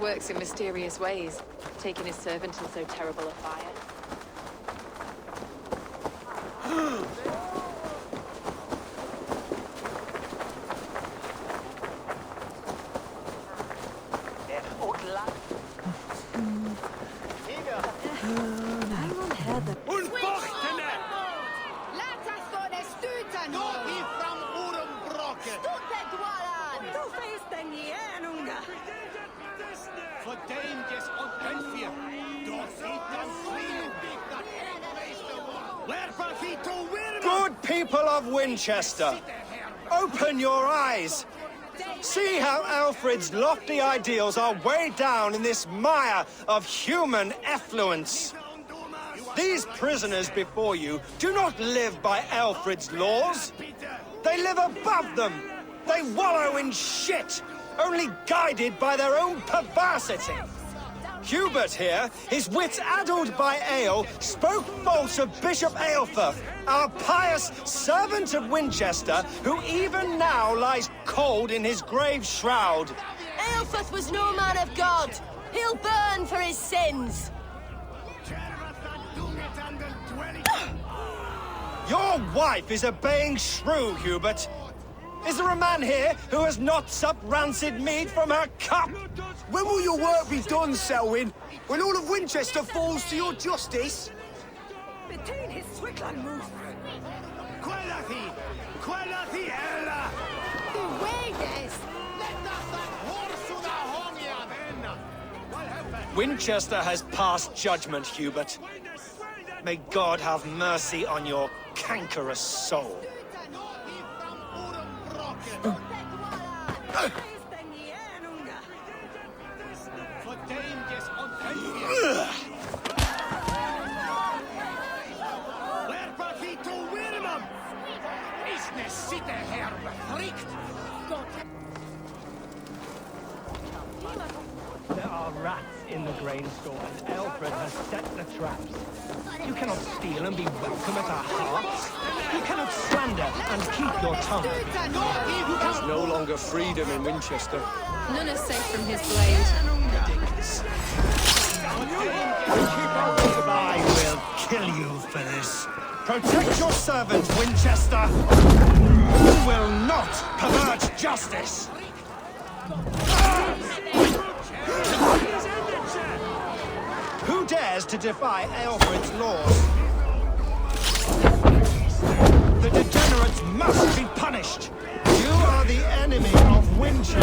works in mysterious ways, taking his servant in so terrible a fire. Good people of Winchester, open your eyes. See how Alfred's lofty ideals are weighed down in this mire of human effluence. These prisoners before you do not live by Alfred's laws. They live above them. They wallow in shit, only guided by their own perversity. Hubert here, his wits addled by ale, spoke false of Bishop Aelfir, our pious servant of Winchester, who even now lies cold in his grave shroud. Aelfir was no man of God. He'll burn for his sins. Your wife is obeying shrew, Hubert. Is there a man here who has not supped rancid mead from her cup? When will your work be done, Selwyn? When all of Winchester falls to your justice? Between his Swickland moves. Winchester has passed judgment, Hubert. May God have mercy on your cankerous soul. There are rats in the grain store, and Alfred has set the traps. You cannot steal and be welcome at our hearts. You cannot slander and keep your tongue. There's no longer freedom in Winchester. None is safe from his blade. I will kill you for this. Protect your servant, Winchester. You will not pervert justice. Who dares to defy Aelfred's laws? The degenerates must be punished. You are the enemy of Winchester.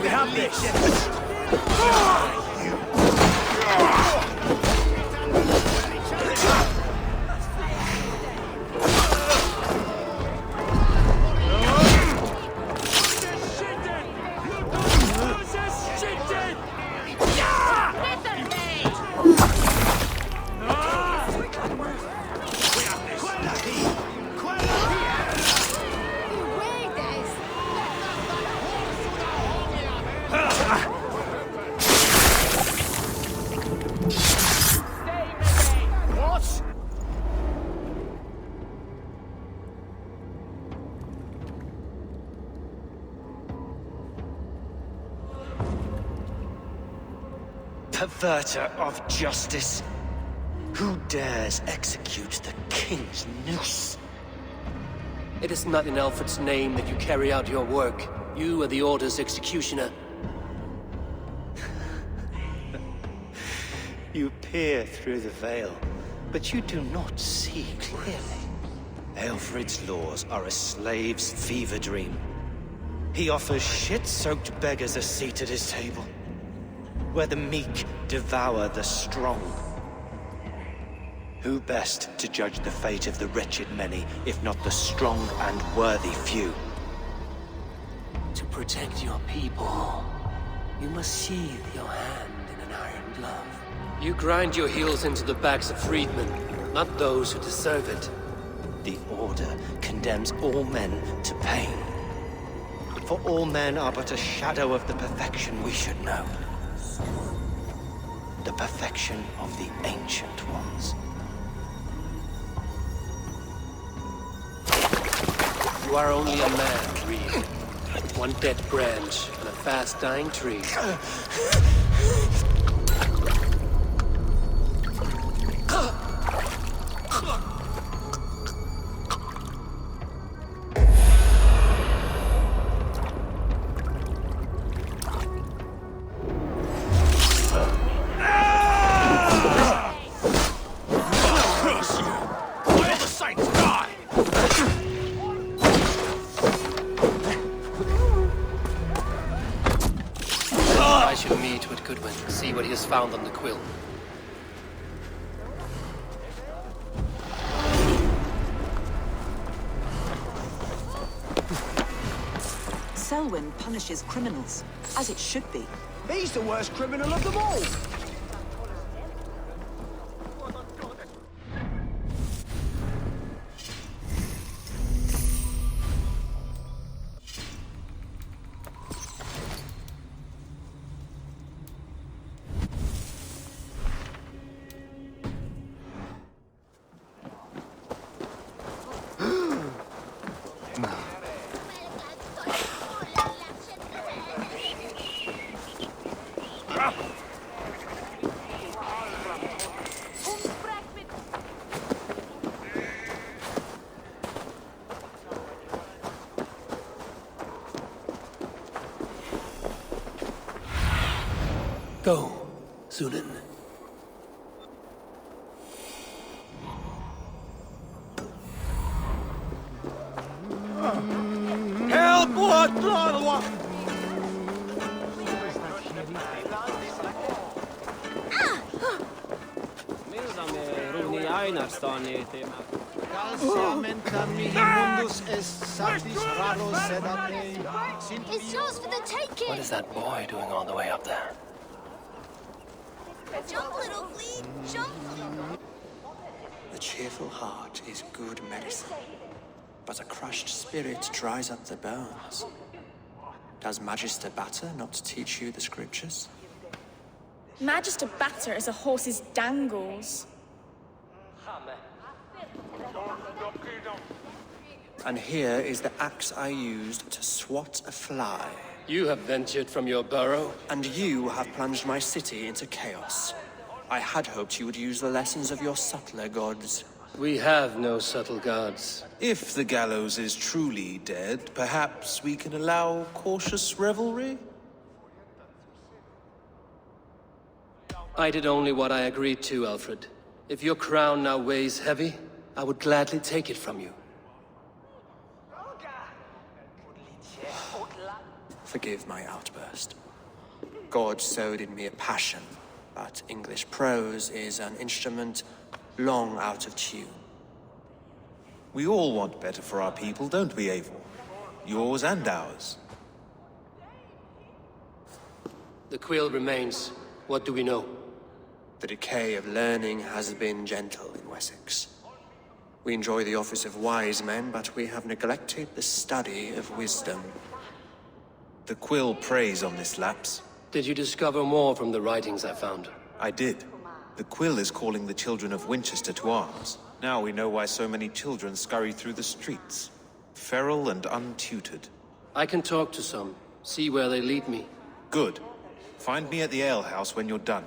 We have this. Perverter of justice. Who dares execute the king's noose? It is not in Alfred's name that you carry out your work. You are the Order's executioner. You peer through the veil, but you do not see clearly. Aelfred's laws are a slave's fever dream. He offers shit-soaked beggars a seat at his table, where the meek devour the strong. Who best to judge the fate of the wretched many, if not the strong and worthy few? To protect your people, you must sheathe your hand in an iron glove. You grind your heels into the backs of freedmen, not those who deserve it. The Order condemns all men to pain. For all men are but a shadow of the perfection we should know. The perfection of the Ancient Ones. You are only a man, Creed. One dead branch and a fast-dying tree. See what he has found on the quill. Selwyn punishes criminals, as it should be. He's the worst criminal of them all. Go, Sunan. Help! What? It's yours for the taking! What is that boy doing all the way up there? Jump, little flea! Jump! A cheerful heart is good medicine, but a crushed spirit dries up the bones. Does Magister Batter not teach you the scriptures? Magister Batter is a horse's dangles. And here is the axe I used to swat a fly. You have ventured from your burrow. And you have plunged my city into chaos. I had hoped you would use the lessons of your subtler gods. We have no subtle gods. If the gallows is truly dead, perhaps we can allow cautious revelry? I did only what I agreed to, Alfred. If your crown now weighs heavy, I would gladly take it from you. Forgive my outburst. God sowed in me a passion, but English prose is an instrument long out of tune. We all want better for our people, don't we, Eivor? Yours and ours. The quill remains. What do we know? The decay of learning has been gentle in Wessex. We enjoy the office of wise men, but we have neglected the study of wisdom. The quill preys on this lapse. Did you discover more from the writings I found? I did. The quill is calling the children of Winchester to arms. Now we know why so many children scurry through the streets. Feral and untutored. I can talk to some, see where they lead me. Good. Find me at the alehouse when you're done.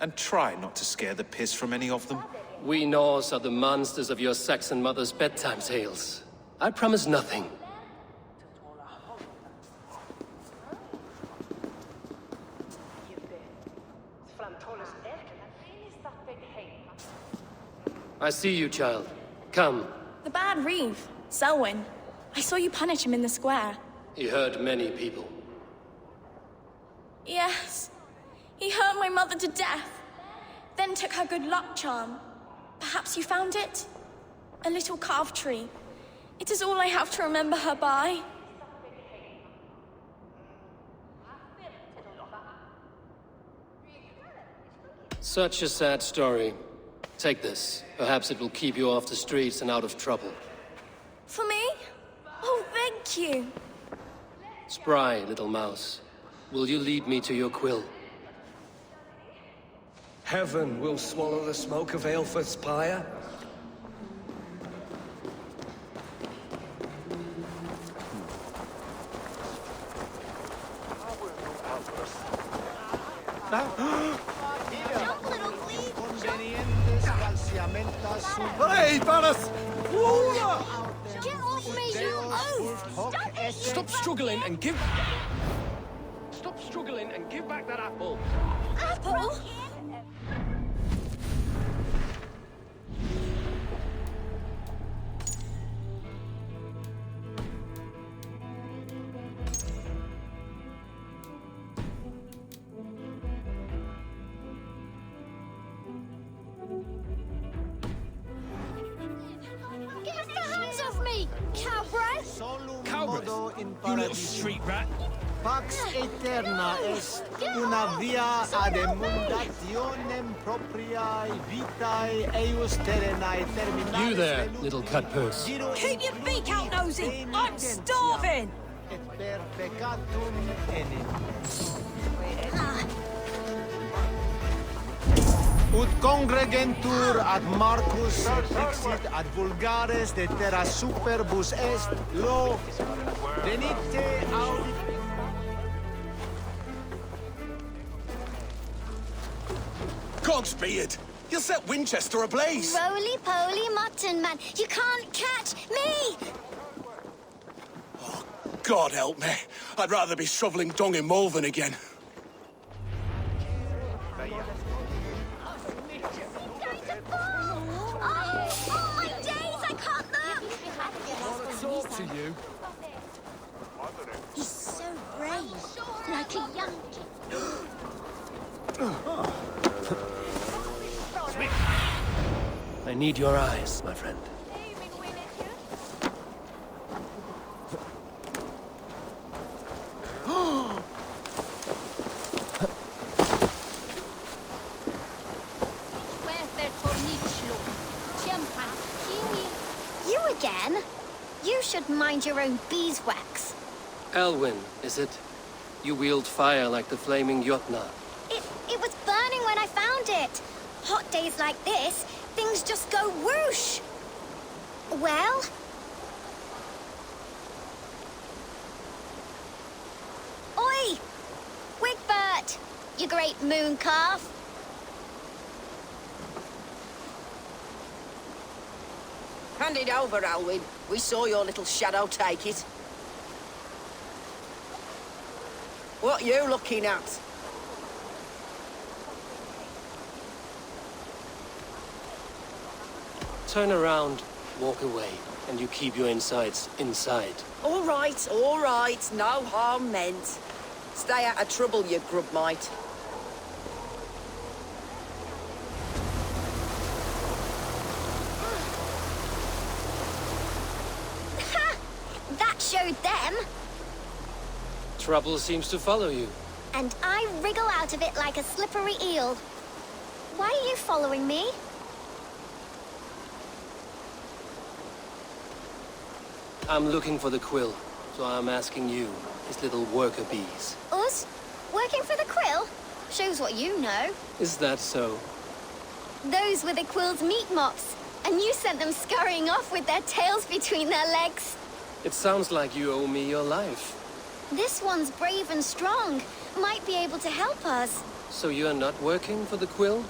And try not to scare the piss from any of them. We Norse are the monsters of your Saxon mother's bedtime tales. I promise nothing. I see you, child. Come. The bad Reeve, Selwyn. I saw you punish him in the square. He hurt many people. Yes. He hurt my mother to death. Then took her good luck charm. Perhaps you found it? A little carved tree. It is all I have to remember her by. Such a sad story. Take this. Perhaps it will keep you off the streets and out of trouble. For me? Oh, thank you. Spry, little mouse. Will you lead me to your quill? Heaven will swallow the smoke of Aelfred's pyre. Hey, Varus! Get off me, you oaf! Stop struggling and give... Stop struggling and give back that apple. Apple? Get the hands off me, cowbreath! Cowbreath, you little street rat. Pax eterna est una via ad emundationem propriae vitae eius terrenae terminalis. You there, little cutpurse. Keep your beak out, nosy! I'm starving! Et per peccatum enim. Ut congregentur ad Marcus dixit ad vulgares de terra superbus est lo venite audit. Cogsbeard! You'll set Winchester ablaze! Roly-poly mutton man, you can't catch me! God help me. I'd rather be shoveling dung in Malvern again. Oh, my days, I can't look! It's all to you. He's so brave, like a young kid. I need your eyes, my friend. You again? You should mind your own beeswax. Elwyn, is it? You wield fire like the flaming Jotnar. It was burning when I found it. Hot days like this, things just go whoosh. Well? Oi! Wigbert! You great moon calf. Hand it over, Alwyn. We saw your little shadow take it. What you looking at? Turn around, walk away, and you keep your insides inside. All right, no harm meant. Stay out of trouble, you grub mite. Ha! That showed them. Trouble seems to follow you. And I wriggle out of it like a slippery eel. Why are you following me? I'm looking for the quill, so I'm asking you, his little worker bees. Us? Working for the quill? Shows what you know. Is that so? Those were the quill's meat mops, and you sent them scurrying off with their tails between their legs. It sounds like you owe me your life. This one's brave and strong. Might be able to help us. So you're not working for the quill?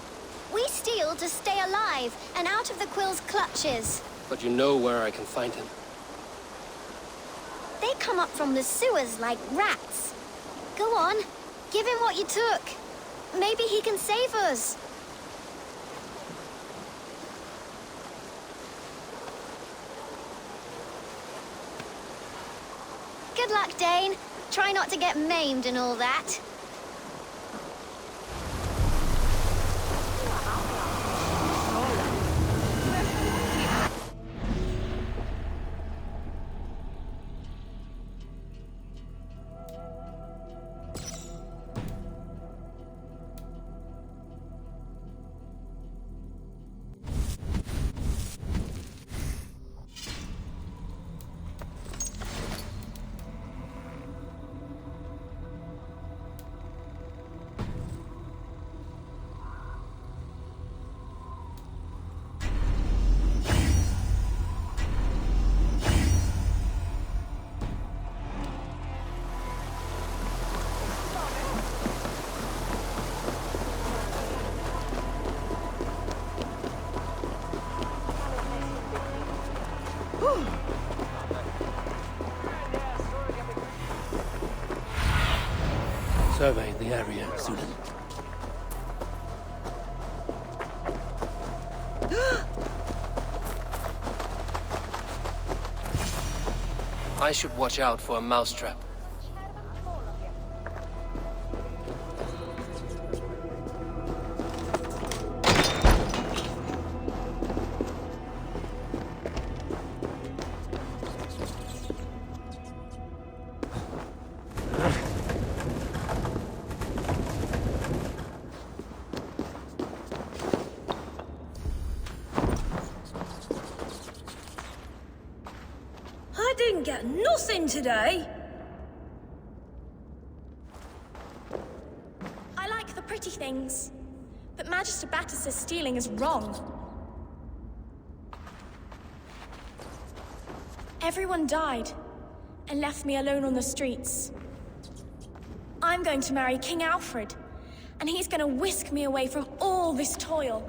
We steal to stay alive and out of the quill's clutches. But you know where I can find him. They come up from the sewers like rats. Go on, give him what you took. Maybe he can save us. Good luck, Dane. Try not to get maimed and all that. Survey the area, Susan. I should watch out for a mousetrap. I didn't get nothing today. I like the pretty things, but Magister Batter says stealing is wrong. Everyone died and left me alone on the streets. I'm going to marry King Alfred, and he's going to whisk me away from all this toil.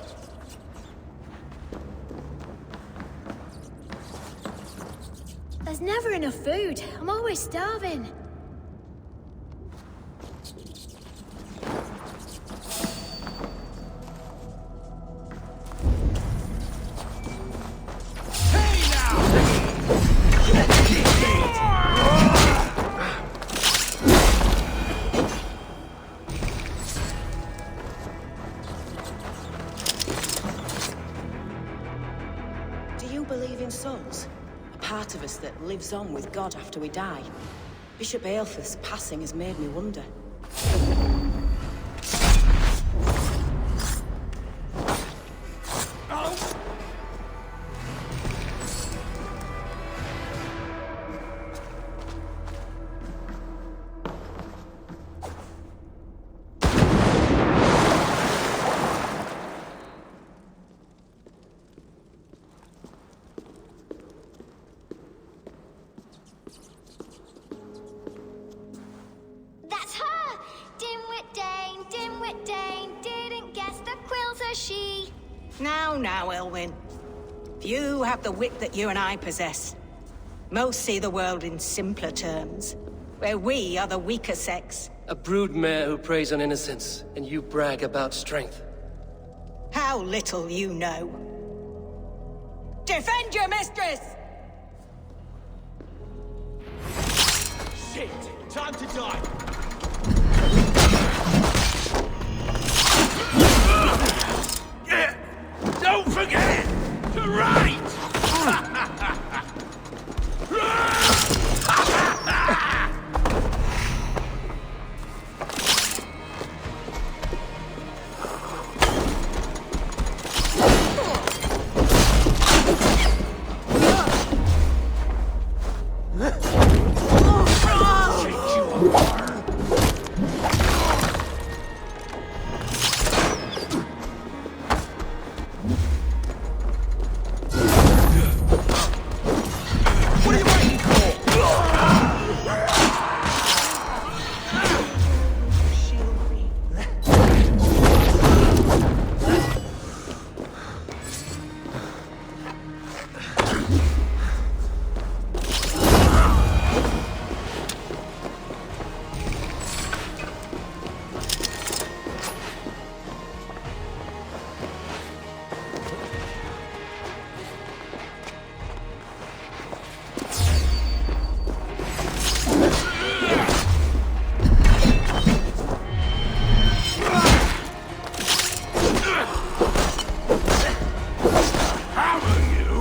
There's never enough food. I'm always starving. Do you believe in souls? A part of us that lives on with God after we die? Bishop Aelfirth's passing has made me wonder. That's her! Dimwit Dane, didn't guess the quill's a she. Now, Elwyn. Few have the wit that you and I possess. Most see the world in simpler terms, where we are the weaker sex. A broodmare who preys on innocence, and you brag about strength. How little you know. Defend your mistress! Shit! Time to die! Don't forget to write! How are you?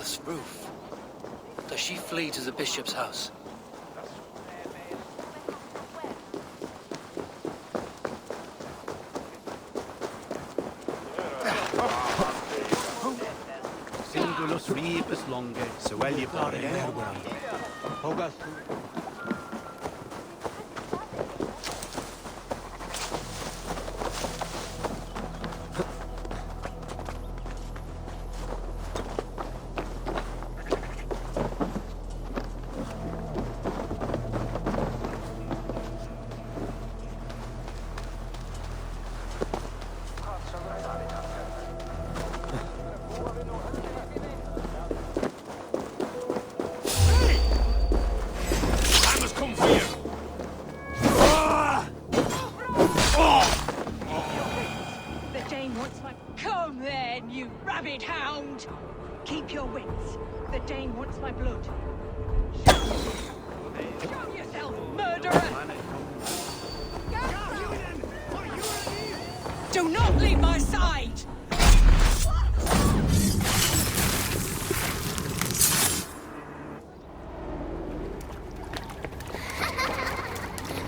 palace roof. Does she flee to the bishop's house? Singulus rebus longe, so well you pare Hogas. Come then, you rabid hound! Keep your wits. The Dane wants my blood. Show yourself, murderer! Do not leave my side!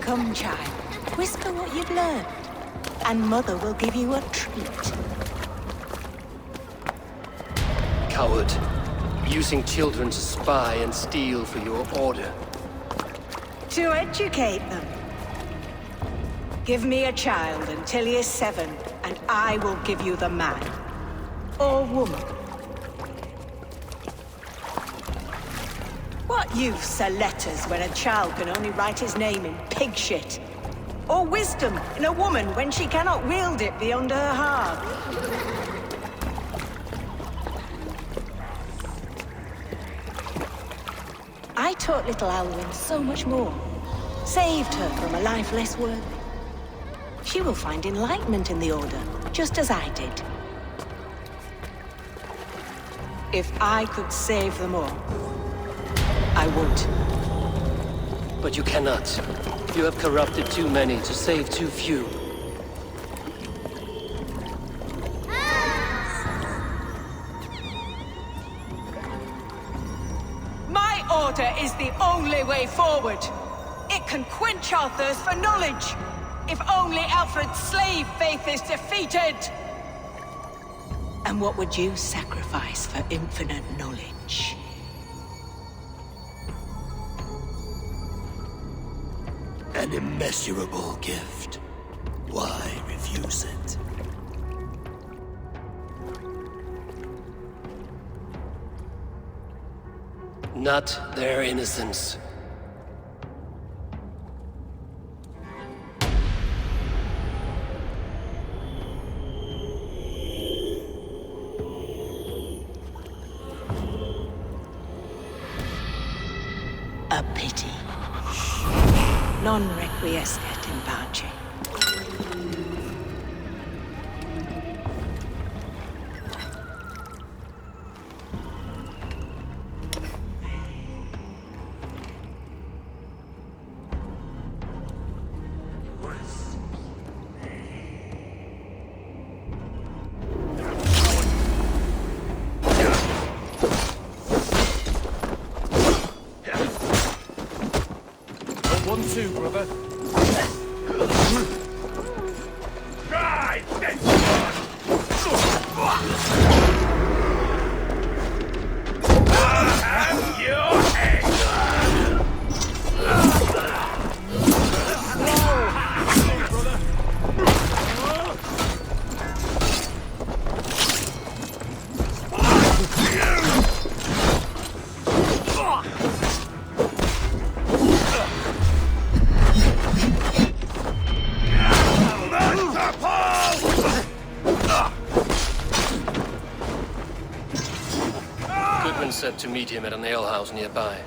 Come, child. Whisper what you've learned, and Mother will give you a treat. Coward. Using children to spy and steal for your order. To educate them. Give me a child until he is 7, and I will give you the man. Or woman. What use are letters when a child can only write his name in pig shit? Or wisdom in a woman when she cannot wield it beyond her heart? I taught little Alwyn so much more. Saved her from a life less worthy. She will find enlightenment in the Order, just as I did. If I could save them all, I would. But you cannot. You have corrupted too many to save too few. My order is the only way forward. It can quench our thirst for knowledge. If only Alfred's slave faith is defeated. And what would you sacrifice for infinite knowledge? An immeasurable gift. Why refuse it? Not their innocence. A pity. Non requiescat in pace. Said to meet him at an alehouse nearby.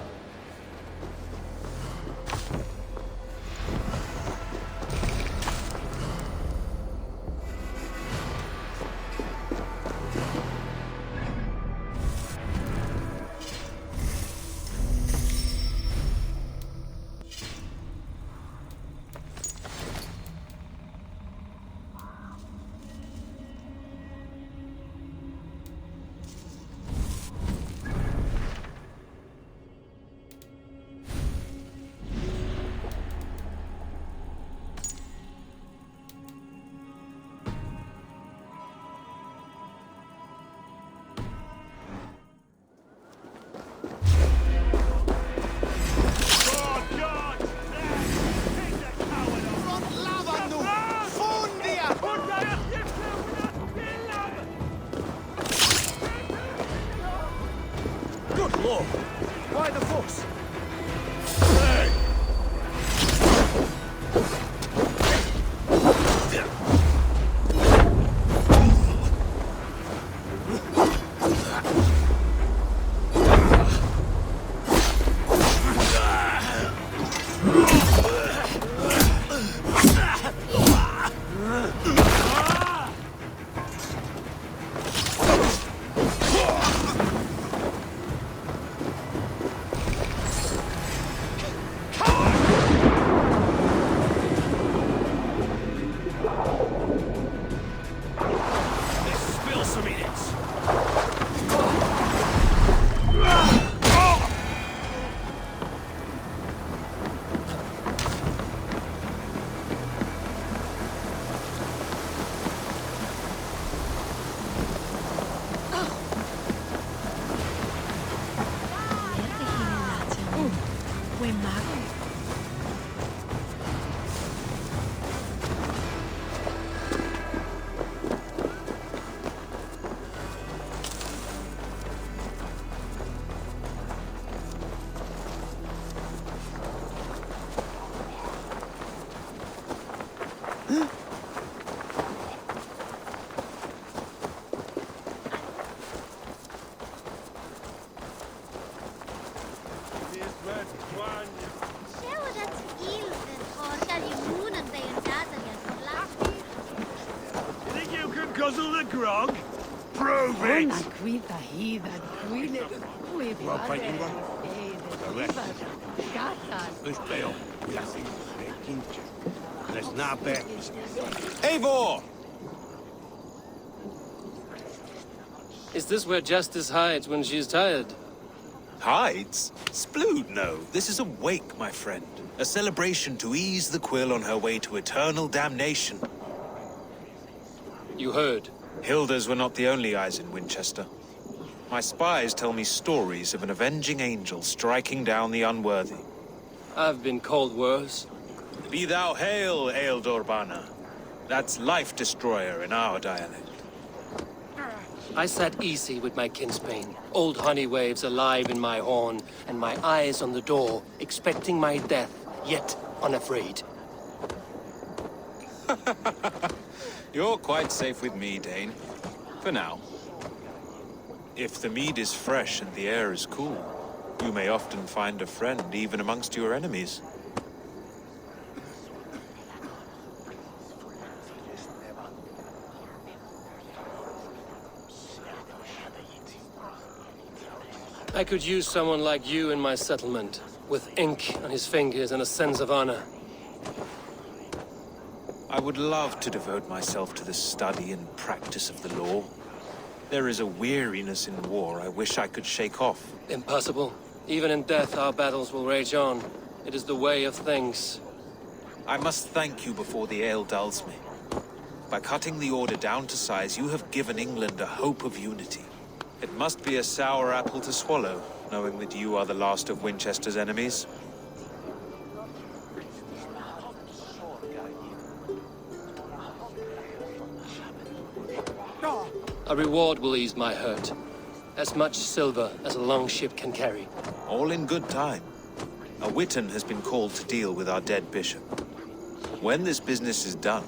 guzzle the grog? Prove it! Eivor! Is this where Justice hides when she's tired? Hides? Splood, no. This is a wake, my friend. A celebration to ease the quill on her way to eternal damnation. You heard. Hilda's were not the only eyes in Winchester. My spies tell me stories of an avenging angel striking down the unworthy. I've been called worse. Be thou hail, Eildor Bana. That's Life Destroyer in our dialect. I sat easy with my kinsbane, old honey waves alive in my horn, and my eyes on the door, expecting my death, yet unafraid. You're quite safe with me, Dane. For now. If the mead is fresh and the air is cool, you may often find a friend even amongst your enemies. I could use someone like you in my settlement, with ink on his fingers and a sense of honor. I would love to devote myself to the study and practice of the law. There is a weariness in war I wish I could shake off. Impossible. Even in death, our battles will rage on. It is the way of things. I must thank you before the ale dulls me. By cutting the Order down to size, you have given England a hope of unity. It must be a sour apple to swallow, knowing that you are the last of Winchester's enemies. A reward will ease my hurt. As much silver as a long ship can carry. All in good time. A Witan has been called to deal with our dead bishop. When this business is done,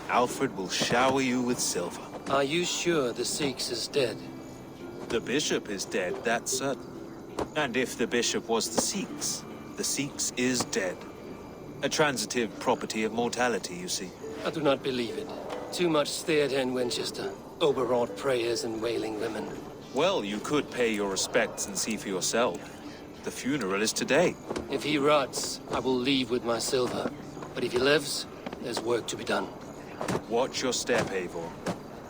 Alfred will shower you with silver. Are you sure the Sikhs is dead? The bishop is dead, that's certain. And if the bishop was the Sikhs is dead. A transitive property of mortality, you see. I do not believe it. Too much theater in Winchester. Overwrought prayers and wailing women. Well, you could pay your respects and see for yourself. The funeral is today. If he rots, I will leave with my silver. But if he lives, there's work to be done. Watch your step, Eivor.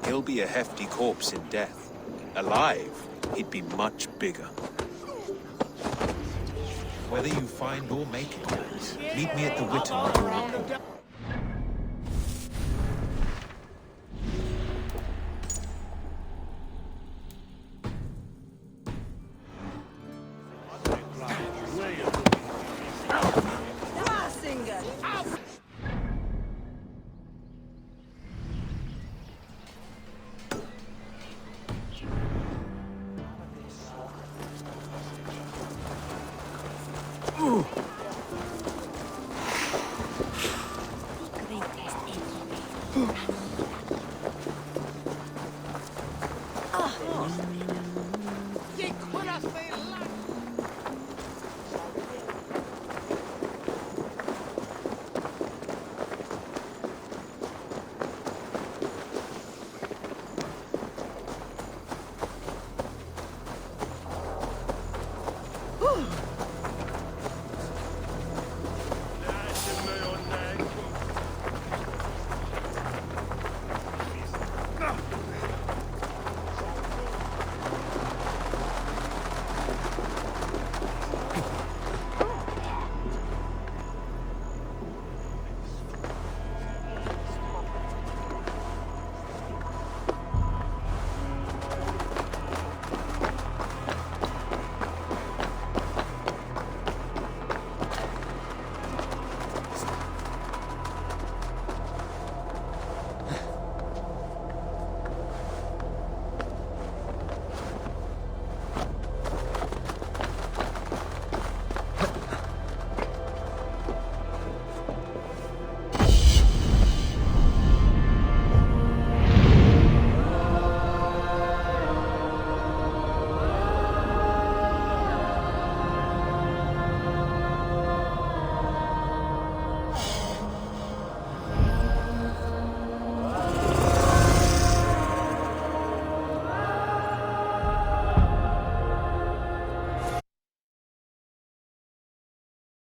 He'll be a hefty corpse in death. Alive, he'd be much bigger. Whether you find or make it, meet me at the Witan with your report.